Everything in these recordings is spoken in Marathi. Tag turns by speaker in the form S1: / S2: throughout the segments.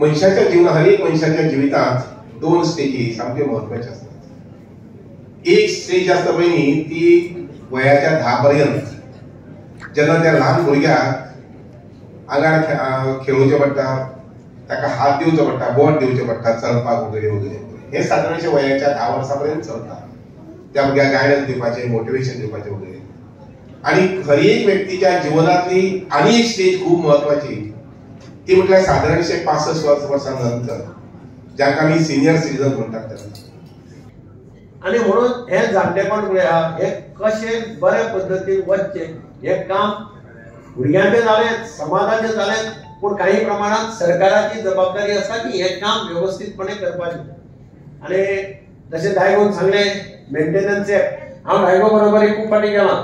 S1: मनशाच्या जीवनात, हर एक मनशाच्या जिवितात दोन स्टेजी सामके महत्वाचे असतात। एक स्टेज असता पयली ती वयाच्या 10 पर्यंत, जेन्ना त्या ल्हान भुरग्याक आंगार खेळोवचें पडटा, ताका हात दिवचो पडटा, बोट दिवचें पडटा, चलपाक वगैरे वगैरे, हे सादारणशे वयाच्या 10 वर्सां पर्यंत चलता। त्या भुरग्याक गायडन्स दिवपाचें, मोटिवेशन दिवपाचें वगैरे। आणि खर एक व्यक्तीच्या जीवनातली आणि एक स्टेज खूप महत्वाची, ती म्हटल्यार साधारणशे 65 वर्सां नंतर, ज्याका आमी सिनियर सिटीजन म्हणटात तेन्ना।
S2: आणि म्हणून हे जाणटेपण हे कशे बरे पद्धतीन वचचे, हे काम भुरग्यांचे जाले, समाजाचे जाले, पण काही प्रमाणात सरकाराची जबाबदारी आसा की हे काम व्यवस्थितपणे करपाचे। आणि जसे दायगोन सांगले मेंटेनन्स, हांव दायगो बरोबर खूप फाटी गेला।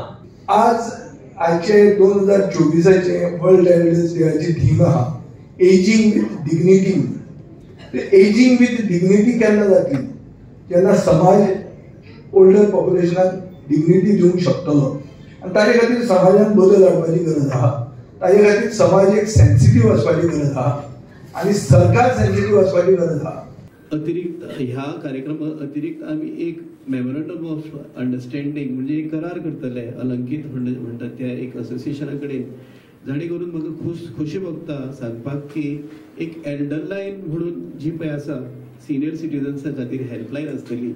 S3: आजचे 2024चे वर्ल्ड एल्डर्स डेची थीम आहा ageing with dignity. Ageing with dignity केन्ना जातली, जेन्ना समाज ओल्डर पॉप्युलेशनाक डिग्निटी दिवंक शकतलो। आणि ताजे खातीर समाजान बदल हाडपाची गरज आहा, ताजे खातीर समाज एक सेन्सिटिव्ह आसपाची गरज आहा आणि सरकार सेन्सिटिव्ह आसपाची गरज आहा।
S4: अतिरिक्त ह्या कार्यक्रमा अतिरिक्त आम्ही एक मेमोरंडम ऑफ अंडरस्टँडिंग म्हणजे एक करार करतले अलंकित म्हणतात त्या एक असोसिएशना कडेन, जाणे करून म्हाका खोशी भोगता सांगपाक की एक एल्डर लायन म्हणून जी पळय आसा सिनियर सिटीजन्सा खातीर हेल्पलायन आसतली,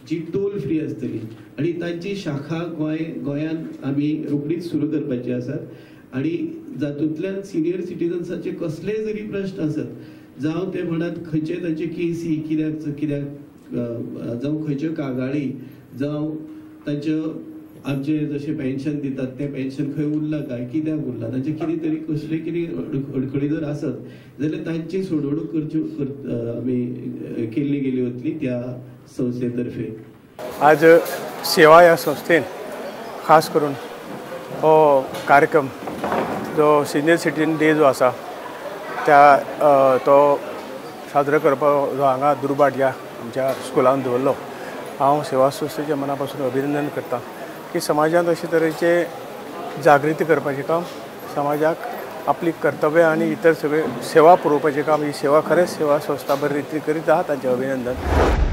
S4: जी टोल फ्री आसतली, आणि तांची शाखा गोंयान आमी रोखडीच सुरू करपाची आसात। आणि जातूंतल्यान सिनियर सिटीजन्साचे कसलेय जरी प्रश्न आसत, जावं ते म्हणत खंयचे तांचे केसी कित्याक जावं खंयच्यो कागाळी, जावं तांच्यो आमचे जशे पेन्शन दितात ते पेन्शन खंय उरला काय, कित्याक उरला, तांचे कितें तरी कसले कितें अडखळी जर आसत जाल्यार तांची सोडवणूक करच्यो आमी केल्ली गेली वतली त्या संस्थेतर्फे।
S5: आज सेवा ह्या संस्थेन खास करून हो कार्यक्रम जो सिनियर सिटीजन डे जो आसा त्या तो साजरो करपाक जो हांगा दुर्बाट ह्या आमच्या स्कुलान दवरलो, हांव सेवा संस्थेच्या मना पासून अभिनंदन करता की समाजांत अशे तरेचे जागृती करपाचें काम, समाजाक आपली कर्तव्य आणि इतर सगळे सेवा पुरोवपाचें काम, ही सेवा खरेंच सेवा संस्था बरे रितीन करीत आहा, तांचें अभिनंदन।